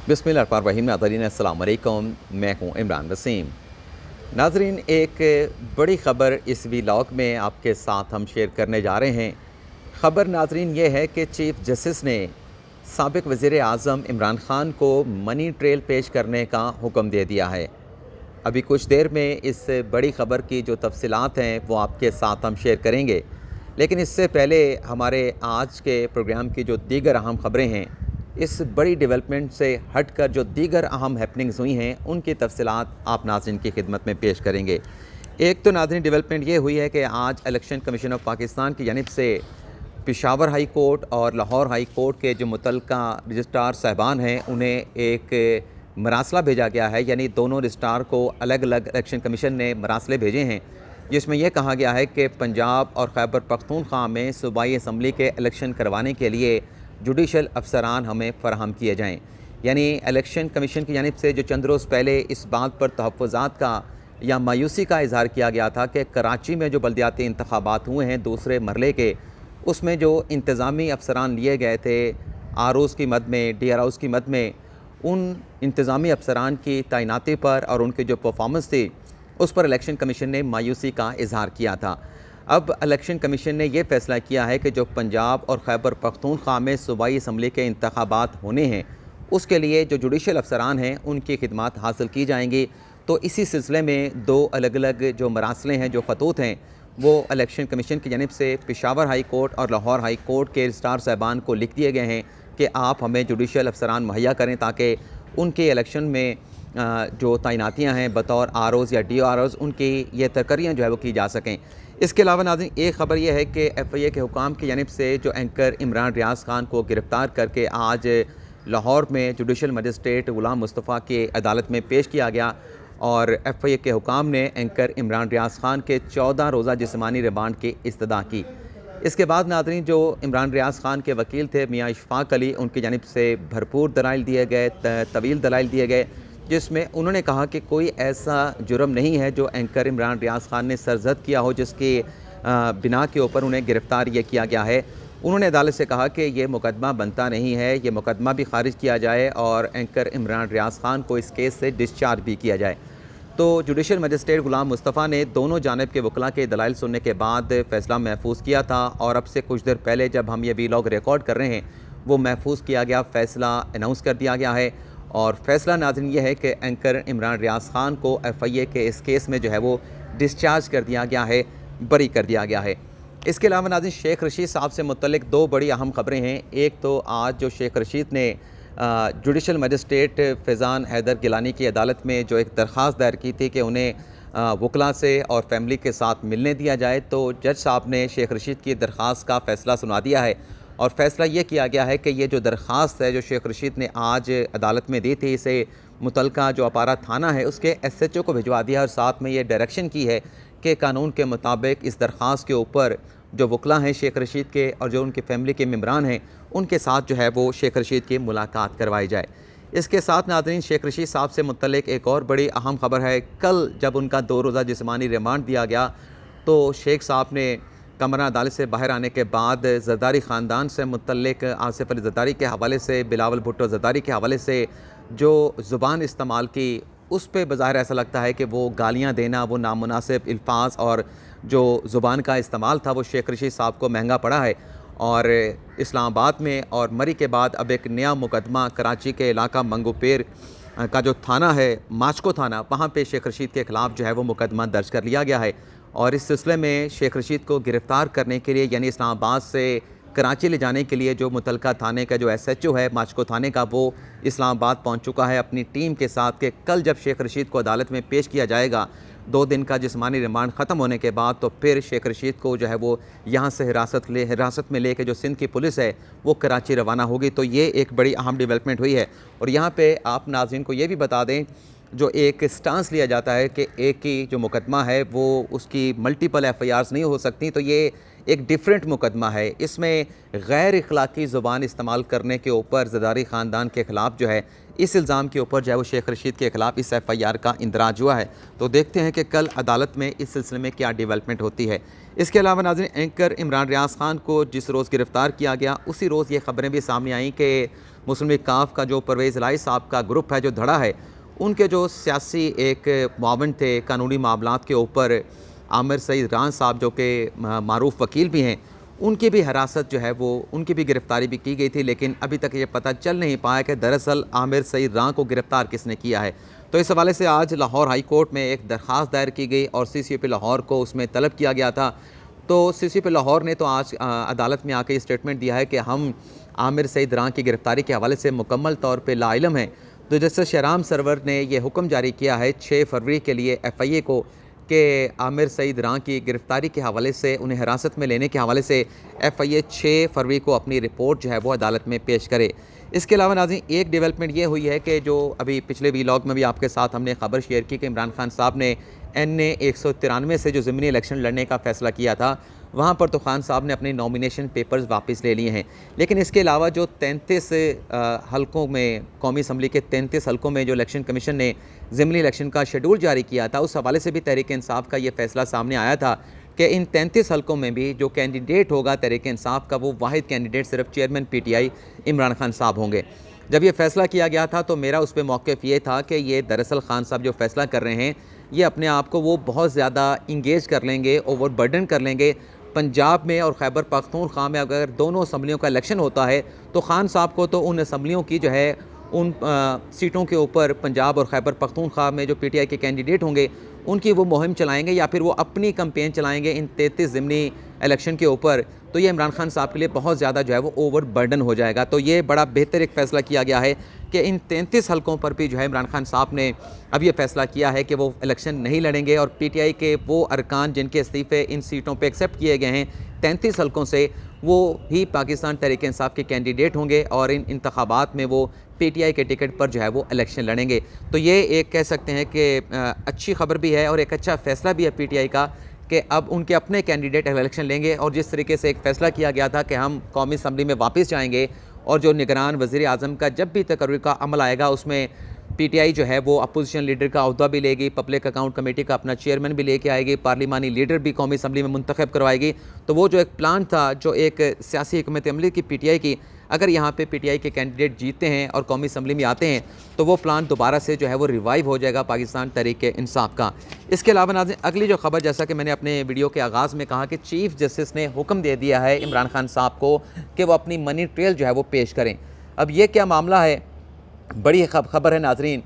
बिस्मिल्लाहिर्रहमानिर्रहीम। नाज़रीन अस्सलाम वालेकुम, मैं हूँ इमरान वसीम। नाज़रीन, एक बड़ी ख़बर इस व्लॉग में आपके साथ हम शेयर करने जा रहे हैं। ख़बर नाज़रीन ये है कि चीफ़ जस्टिस ने साबिक़ वज़ीर आज़म इमरान ख़ान को मनी ट्रेल पेश करने का हुक्म दे दिया है। अभी कुछ देर में इस बड़ी ख़बर की जो तफ़सीलात हैं वो आपके साथ हम शेयर करेंगे। लेकिन इससे पहले हमारे आज के प्रोग्राम की जो दीगर अहम ख़बरें हैं, इस बड़ी डेवलपमेंट से हटकर जो दीगर अहम हैपनिंग्स हुई हैं उनकी तफ़सीलात आप नाज़रीन की खिदमत में पेश करेंगे। एक तो नाज़रीन डेवलपमेंट ये हुई है कि आज इलेक्शन कमीशन ऑफ पाकिस्तान की जानिब से पेशावर हाई कोर्ट और लाहौर हाई कोर्ट के जो मुतल्लिका रजिस्ट्रार साहबान हैं उन्हें एक मरासला भेजा गया है। यानी दोनों रजिस्ट्रार को अलग अलग इलेक्शन कमीशन ने मरासले भेजे हैं, जिसमें यह कहा गया है कि पंजाब और खैबर पख्तूनख्वा में सूबाई असम्बली के इलेक्शन करवाने के लिए जुडिशल अफसरान हमें फ़राहम किए जाएँ। यानी इलेक्शन कमीशन की जानिब से जो चंद रोज़ पहले इस बात पर तहफ़्फ़ुज़ात का या मायूसी का इज़हार किया गया था कि कराची में जो बल्दियाती इंतखाबात हुए हैं दूसरे मरले के, उसमें जो इंतज़ामी अफसरान लिए गए थे आरओज़ की मद में, DROज़ की मद में, उन इंतज़ामी अफसरान की तैनाती पर और उनकी जो परफॉर्मेंस थी उस पर इलेक्शन कमीशन ने मायूसी का इज़हार किया था। अब इलेक्शन कमीशन ने यह फ़ैसला किया है कि जो पंजाब और खैबर पख्तूनख्वा में सूबाई असम्बली के इंतखाबात होने हैं उसके लिए जो जुडिशल अफसरान हैं उनकी खिदमात हासिल की जाएंगी। तो इसी सिलसिले में दो अलग अलग जो मरासले हैं, जो ख़तूत हैं, वो इलेक्शन कमीशन की जानिब से पेशावर हाई कोर्ट और लाहौर हाई कोर्ट के रजिस्ट्रार साहबान को लिख दिए गए हैं कि आप हमें जुडिशल अफसरान मुहैया करें ताकि उनके इलेक्शन में जो तैनातियाँ हैं बतौर ROs या DROs, उनकी ये तकरियाँ जो है वो की जा सकें। इसके अलावा नाज़रीन एक ख़बर यह है कि FIA के हुकाम की जानिब से जो एंकर इमरान रियाज़ ख़ान को गिरफ़्तार करके आज लाहौर में जुडिशल मजिस्ट्रेट ग़ुलाम मुस्तफ़ा की अदालत में पेश किया गया और FIA के हुकाम ने एंकर इमरान रियाज़ ख़ान के 14 रोज़ा जिस्मानी रिमांड की इस्तदा की। इसके बाद नाज़रीन जो इमरान रियाज़ ख़ान के वकील थे मियाँ इशफ़ाक़ अली, उनकी जानिब से भरपूर दलाइल दिए गए, तवील दलाइल दिए गए, जिसमें उन्होंने कहा कि कोई ऐसा जुर्म नहीं है जो एंकर इमरान रियाज़ ख़ान ने सरज़द किया हो जिसकी बिना के ऊपर उन्हें गिरफ़्तार ये किया गया है। उन्होंने अदालत से कहा कि ये मुकदमा बनता नहीं है, ये मुकदमा भी खारिज किया जाए और एंकर इमरान रियाज़ ख़ान को इस केस से डिस्चार्ज भी किया जाए। तो जुडिशल मजिस्ट्रेट ग़ुलाम मुस्तफ़ा ने दोनों जानिब के वकला के दलाइल सुनने के बाद फ़ैसला महफूज किया था और अब से कुछ देर पहले जब हम ये व्लॉग रिकॉर्ड कर रहे हैं वो महफूज किया गया, फ़ैसला अनाउंस कर दिया गया है। और फ़ैसला नाज़रीन ये है कि एंकर इमरान रियाज़ ख़ान को FIA के इस केस में जो है वो डिस्चार्ज कर दिया गया है, बरी कर दिया गया है। इसके अलावा नाज़रीन शेख रशीद साहब से मुतल्लिक़ दो बड़ी अहम ख़बरें हैं। एक तो आज जो शेख रशीद ने जुडिशल मजिस्ट्रेट फैज़ान हैदर गिलानी की अदालत में जो एक दरख्वास्त दायर की थी कि उन्हें वकला से और फैमिली के साथ मिलने दिया जाए, तो जज साहब ने शेख रशीद की दरख्वास्त का फ़ैसला सुना दिया है और फ़ैसला ये किया गया है कि ये जो दरख्वास्त है जो शेख रशीद ने आज अदालत में दी थी, इसे मुतल्लिका जो अपारा थाना है उसके SHO को भिजवा दिया और साथ में ये डायरेक्शन की है कि कानून के मुताबिक इस दरख्वास्त के ऊपर जो वकला हैं शेख रशीद के और जो उनकी फ़ैमिली के मेम्बरान हैं उनके साथ जो है वो शेख रशीद की मुलाकात करवाई जाए। इसके साथ नाज़रीन शेख रशीद साहब से मुतल्लिक़ एक और बड़ी अहम ख़बर है। कल जब उनका 2 रोज़ा जिस्मानी रिमांड दिया गया तो शेख साहब ने कमरा अदालत से बाहर आने के बाद ज़रदारी ख़ानदान से मुतल्लिक़ आसिफ़ अली ज़रदारी के हवाले से, बिलावल भुट्टो ज़रदारी के हवाले से जो ज़ुबान इस्तेमाल की, उस पे बज़ाहिर ऐसा लगता है कि वो गालियाँ देना, वो नामुनासिब अल्फाज और जो ज़ुबान का इस्तेमाल था वो शेख रशीद साहब को महंगा पड़ा है। और इस्लामाबाद में और मरी के बाद अब एक नया मुकदमा कराची के इलाका मंगोपेर का जो थाना है, माचको थाना, वहाँ पे शेख रशीद के ख़िलाफ़ जो है वो मुकदमा दर्ज कर लिया गया है। और इस सिलसिले में शेख रशीद को गिरफ़्तार करने के लिए यानी इस्लामाबाद से कराची ले जाने के लिए जो मुतल्लिका थाने का जो SHO है माचको थाने का, वो इस्लामाबाद पहुंच चुका है अपनी टीम के साथ कि कल जब शेख रशीद को अदालत में पेश किया जाएगा 2 दिन का जिस्मानी रिमांड ख़त्म होने के बाद, तो फिर शेख रशीद को जो है वो यहाँ से हिरासत में लेके जो सिंध की पुलिस है वो कराची रवाना होगी। तो ये एक बड़ी अहम डेवलपमेंट हुई है। और यहाँ पर आप नाज़रीन को ये भी बता दें, जो एक स्टांस लिया जाता है कि एक ही जो मुकदमा है वो उसकी मल्टीपल FIRs नहीं हो सकती, तो ये एक डिफरेंट मुकदमा है। इसमें गैर अखलाकी ज़ुबान इस्तेमाल करने के ऊपर ज़रदारी ख़ानदान के ख़िलाफ़ जो है इस इल्ज़ाम के ऊपर जो है वो शेख रशीद के ख़िलाफ़ इस FIR का इंदराज हुआ है। तो देखते हैं कि कल अदालत में इस सिलसिले में क्या डेवलपमेंट होती है। इसके अलावा नाज़रीन एंकर इमरान रियाज़ ख़ान को जिस रोज़ गिरफ़्तार किया गया उसी रोज़ ये ख़बरें भी सामने आईं कि मुस्लिम लीग काफ का जो परवेज़ इलाही साहब का ग्रुप है, जो धड़ा है, उनके जो सियासी एक मुआविन थे कानूनी मामलात के ऊपर, आमिर सईद रान साहब जो कि मारूफ वकील भी हैं, उनकी भी हिरासत जो है वो, उनकी भी गिरफ़्तारी भी की गई थी, लेकिन अभी तक ये पता चल नहीं पाया कि दरअसल आमिर सईद रान को गिरफ़्तार किसने किया है। तो इस हवाले से आज लाहौर हाई कोर्ट में एक दरख्वास्त दायर की गई और CCP लाहौर को उसमें तलब किया गया था। तो CCP लाहौर ने तो आज अदालत में आके स्टेटमेंट दिया है कि हम आमिर सईद रान की गिरफ़्तारी के हवाले से मुकम्मल तौर पर लाइलम हैं। तो जस्टिस शहराम सरवर ने यह हुक्म जारी किया है 6 फरवरी के लिए FIA को कि आमिर सईद रान की गिरफ़्तारी के हवाले से, उन्हें हिरासत में लेने के हवाले से FIA 6 फरवरी को अपनी रिपोर्ट जो है वो अदालत में पेश करे। इसके अलावा नाज़रीन एक डेवलपमेंट ये हुई है कि जो अभी पिछले व्लॉग में भी आपके साथ हमने ख़बर शेयर की कि इमरान खान साहब ने NA 193 से जो ज़िमनी इलेक्शन लड़ने का फ़ैसला किया था, वहाँ पर तो खान साहब ने अपने नॉमिनेशन पेपर्स वापस ले लिए हैं। लेकिन इसके अलावा जो 33 हलकों में, कौमी असम्बली के 33 हलकों में जो इलेक्शन कमीशन ने ज़िमनी इलेक्शन का शेड्यूल जारी किया था, उस हवाले से भी तहरीक इंसाफ का ये फ़ैसला सामने आया था कि इन 33 हलकों में भी जो कैंडिडेट होगा तहरीक इंसाफ का, वो वाहिद कैंडिडेट सिर्फ चेयरमैन PTI इमरान खान साहब होंगे। जब ये फ़ैसला किया गया था तो मेरा उस पर मौक़िफ़ ये था कि ये दरअसल खान साहब जो फ़ैसला कर रहे हैं, ये अपने आप को वो बहुत ज़्यादा इंगेज कर लेंगे, ओवरबर्डन कर लेंगे। पंजाब में और खैबर पख्तूनख्वा में अगर दोनों असम्बलियों का इलेक्शन होता है तो खान साहब को तो उन असम्बलियों की जो है, उन सीटों के ऊपर पंजाब और खैबर पख्तूनख्वा में जो PTI के कैंडिडेट होंगे, उनकी वो मुहिम चलाएंगे या फिर वो अपनी कैंपेन चलाएंगे इन 33 ज़िमनी इलेक्शन के ऊपर। तो ये इमरान खान साहब के लिए बहुत ज़्यादा जो है वो ओवरबर्डन हो जाएगा। तो ये बड़ा बेहतर एक फ़ैसला किया गया है कि इन 33 हलकों पर भी जो है इमरान खान साहब ने अब ये फ़ैसला किया है कि वो इलेक्शन नहीं लड़ेंगे और PTI के वो अरकान जिनके इस्तीफ़े इन सीटों पे एक्सेप्ट किए गए हैं 33 हलकों से, वो ही पाकिस्तान तहरीक इंसाफ के कैंडिडेट होंगे और इन इंतखाबात में वो PTI के टिकट पर जो है वो इलेक्शन लड़ेंगे। तो ये एक कह सकते हैं कि अच्छी खबर भी है और एक अच्छा फ़ैसला भी है PTI का कि अब उनके अपने कैंडिडेट इलेक्शन लेंगे। और जिस तरीके से एक फ़ैसला किया गया था कि हम कौमी असम्बली में वापस जाएंगे और जो निगरान वज़ीर आज़म का जब भी तकर्री का अमल आएगा, उसमें PTI जो है वो अपोजिशन लीडर का अहदा भी लेगी, पब्लिक अकाउंट कमेटी का अपना चेयरमैन भी लेके आएगी, पार्लिमानी लीडर भी कौमी असम्बली में मुंतखब करवाएगी। तो वो जो एक प्लान था, जो एक सियासी हिकमत अमली की PTI की, अगर यहाँ पे PTI के कैंडिडेट जीतते हैं और कौमी असम्बली में आते हैं तो वो प्लान दोबारा से जो है वो रिवाइव हो जाएगा पाकिस्तान तहरीक इंसाफ का। इसके अलावा नाज़रीन अगली जो खबर, जैसा कि मैंने अपने वीडियो के आगाज़ में कहा कि चीफ़ जस्टिस ने हुक्म दे दिया है इमरान खान साहब को कि वो अपनी मनी ट्रेल जो है वो पेश करें। अब ये क्या मामला है, बड़ी खबर है नाज़रीन।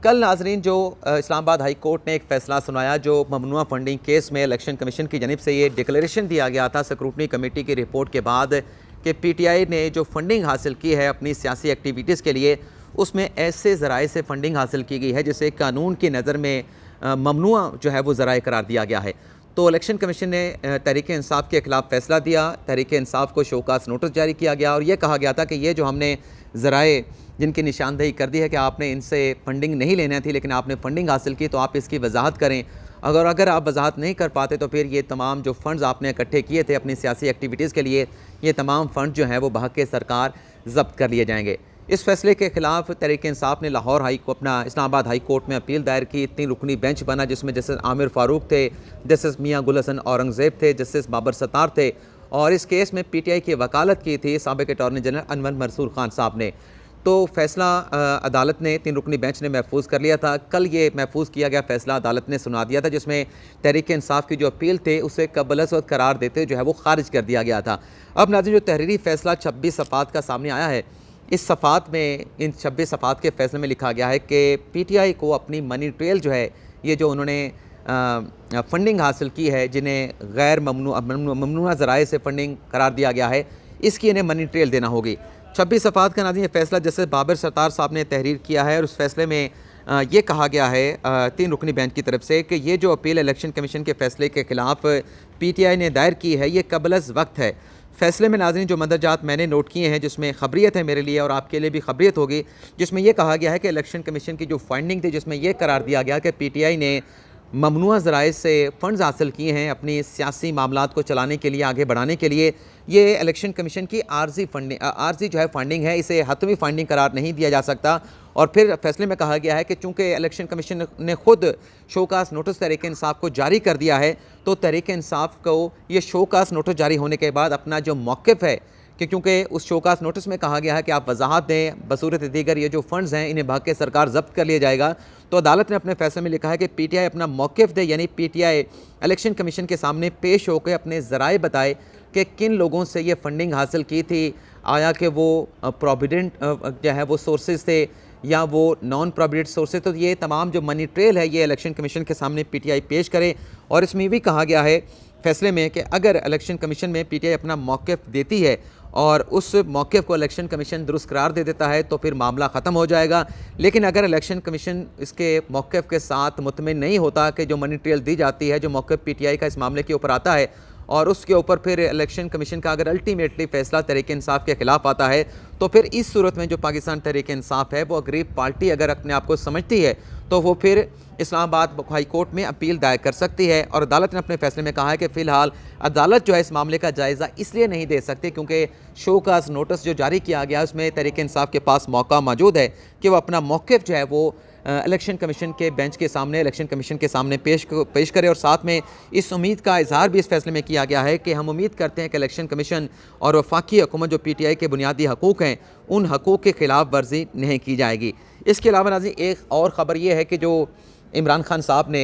कल नाज़रीन जो इस्लामाबाद हाई कोर्ट ने एक फ़ैसला सुनाया, जो ममनुआ फंडिंग केस में इलेक्शन कमीशन की जानिब से ये डिक्लेरेशन दिया गया था स्क्रूटनी कमेटी की रिपोर्ट के बाद कि PTI ने जो फंडिंग हासिल की है अपनी सियासी एक्टिविटीज़ के लिए, उसमें ऐसे ज़राए से फंडिंग हासिल की गई है जिसे कानून की नज़र में ममनुआ जो है वो ज़राए करार दिया गया है। तो इलेक्शन कमीशन ने तहरीक इंसाफ के ख़िलाफ़ फ़ैसला दिया, तहरीक इंसाफ को शोकास नोटिस जारी किया गया और यह कहा गया था कि ये जो हमने ज़राए जिनकी निशानदेही कर दी है कि आपने इनसे फ़ंडिंग नहीं लेनी थी लेकिन आपने फ़ंडिंग हासिल की, तो आप इसकी वजाहत करें। अगर आप वजाहत नहीं कर पाते तो फिर ये तमाम जो फ़ंड्स आपने इकट्ठे किए थे अपनी सियासी एक्टिविटीज़ के लिए, ये तमाम फ़ंड जो हैं वो बहक़ सरकार ज़ब्त कर लिए जाएंगे। इस फैसले के ख़िलाफ़ तहरीक इंसाफ ने लाहौर इस्लामाबाद हाई कोर्ट में अपील दायर की। 3 रुकनी बेंच बना जिसमें जस्टिस आमिर फ़ारूक थे, जस्टिस मियाँ गुल हसन औरंगज़ेब थे, जस्टिस बाबर सत्तार थे और इस केस में PTI की वकालत की थी साबिक़ अटॉर्नी जनरल अनवर मंसूर खान साहब ने। तो फ़ैसला अदालत ने 3 रुकनी बेंच ने महफूज कर लिया था। कल ये महफूज किया गया फ़ैसला अदालत ने सुना दिया था, जिसमें तहरीक इंसाफ की जो अपील थे उसे कबल-अज़-वक़्त करार देते जो है वो खारिज कर दिया गया था। अब नाज़रीन जो तहरीरी फ़ैसला 26 सफ़ात का सामने आया है, इस सफ़ात में, इन 26 सफ़ात के फ़ैसले में लिखा गया है कि PTI को अपनी मनी ट्रेल जो है, ये जो उन्होंने फ़ंडिंग हासिल की है, जिन्हें गैर ममनुआ ज़राए से फ़ंडिंग करार दिया गया है, इसकी इन्हें मनी ट्रेल देना होगी। 26 सफ़ात का नाज़रीन ये फ़ैसला जस्टिस बाबर सत्तार साहब ने तहरीर किया है और उस फैसले में ये कहा गया है 3 रुकनी बेंच की तरफ से कि ये जो अपील इलेक्शन कमीशन के फ़ैसले के ख़िलाफ़ PTI ने दायर की है, ये कबल-अज़-वक़्त है। फ़ैसले में नाज़रीन जो मंदरजात मैंने नोट किए हैं, जिसमें ख़बरियत है मेरे लिए और आपके लिए भी ख़बरियत होगी, जिसमें यह कहा गया है कि इलेक्शन कमीशन की जो फाइंडिंग थी, जिसमें यह करार दिया गया कि PTI ने ममनुआ ज़राए से फ़ंड्स हासिल किए हैं अपनी सियासी मामलात को चलाने के लिए, आगे बढ़ाने के लिए। ये इलेक्शन कमीशन की आर्जी जो है फंडिंग है, इसे हतमी फंडिंग करार नहीं दिया जा सकता। और फिर फैसले में कहा गया है कि चूँकि इलेक्शन कमीशन ने खुद शोकास नोटिस तहरीक इंसाफ को जारी कर दिया है, तो तहरीक इंसाफ को ये शोकास नोटिस जारी होने के बाद अपना जो मौक़िफ़ है कि क्योंकि उस शोकास नोटिस में कहा गया है कि आप वजाहत दें, बसूरत दीगर ये जो फ़ंड्स हैं इन्हें भाग के सरकार जब्त कर लिया जाएगा। तो अदालत ने अपने फैसले में लिखा है कि पीटीआई अपना मौक़िफ़ दे, यानी पीटीआई इलेक्शन कमीशन के सामने पेश होकर अपने ज़राए बताए कि किन लोगों से ये फंडिंग हासिल की थी, आया कि वो प्रोविडेंट जो है वो सोर्सेज थे या वो नॉन प्रोविडेंट सोर्सेज। तो ये तमाम जो मनी ट्रेल है ये इलेक्शन कमीशन के सामने पीटीआई पेश करे। और इसमें भी कहा गया है फैसले में कि अगर इलेक्शन कमीशन में पीटीआई अपना मौक़िफ़ देती है और उस मौक़िफ़ को इलेक्शन कमीशन दुरुस्त करार दे देता है तो फिर मामला ख़त्म हो जाएगा। लेकिन अगर इलेक्शन कमीशन इसके मौक़िफ़ के साथ मुतमिन नहीं होता कि जो मनी ट्रेल दी जाती है, जो मौक़िफ़ पीटीआई का इस मामले के ऊपर आता है और उसके ऊपर फिर इलेक्शन कमीशन का अगर अल्टीमेटली फ़ैसला तहरीक इंसाफ के ख़िलाफ़ आता है, तो फिर इस सूरत में जो पाकिस्तान तहरीक इंसाफ है वो अगरीब पार्टी अगर अपने आप को समझती है तो वो फिर इस्लामाबाद हाई कोर्ट में अपील दायर कर सकती है। और अदालत ने अपने फैसले में कहा है कि फ़िलहाल अदालत जो है इस मामले का जायज़ा इसलिए नहीं दे सकती क्योंकि शोकास नोटिस जो जारी किया गया उसमें तहरीक इंसाफ के पास मौका मौजूद है कि वो अपना मौक़िफ़ जो है वो इलेक्शन कमीशन के बेंच के सामने, इलेक्शन कमीशन के सामने पेश करे। और साथ में इस उम्मीद का इजहार भी इस फैसले में किया गया है कि हम उम्मीद करते हैं कि इलेक्शन कमीशन और वफाकी हुकूमत जो पीटीआई के बुनियादी हकूक़ हैं उन हकूक़ के ख़िलाफ़ वर्जी नहीं की जाएगी। इसके अलावा नाज़रीन एक और ख़बर यह है कि जो इमरान खान साहब ने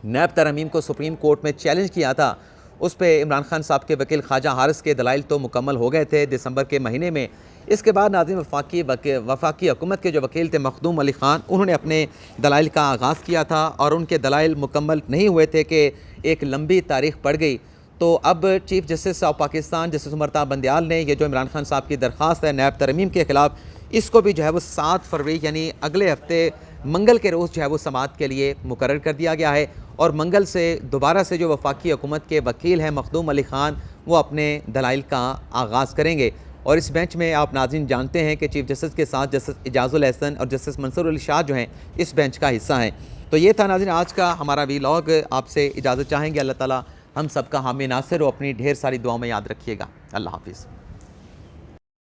नैब तरमीम को सुप्रीम कोर्ट में चैलेंज किया था, उस पर इमरान खान साहब के वकील ख्वाजा हारिस के दलाइल तो मुकम्मल हो गए थे दिसंबर के महीने में। इसके बाद नाज़रीन वफाकी हुकूमत के जो वकील थे मखदूम अली ख़ान, उन्होंने अपने दलाइल का आगाज़ किया था और उनके दलाइल मुकम्मल नहीं हुए थे कि एक लंबी तारीख़ पड़ गई। तो अब chief justice of Pakistan justice Umar Ata Bandial ने ये जो इमरान खान साहब की दरख्वास्त है नैब तरमीम के ख़िलाफ़, इसको भी जो है वो 7 फरवरी यानी अगले हफ्ते मंगल के रोज़ जो है वो समाअत के लिए मुकर्रर कर दिया गया है। और मंगल से दोबारा से जो वफाकी हुकूमत के वकील हैं मखदूम अली ख़ान, वो अपने दलाइल का आगाज़ करेंगे। और इस बेंच में आप नाज़रीन जानते हैं कि चीफ़ जस्टिस के साथ जस्टिस इजाज़ुल एहसन और जस्टिस मंसूर अली शाह जो हैं इस बेंच का हिस्सा हैं। तो ये था नाज़रीन आज का हमारा वीलॉग। आपसे इजाज़त चाहेंगे। अल्लाह ताला हम सबका हामी नासिर हो। अपनी ढेर सारी दुआओं में याद रखिएगा। अल्लाह हाफ़िज़।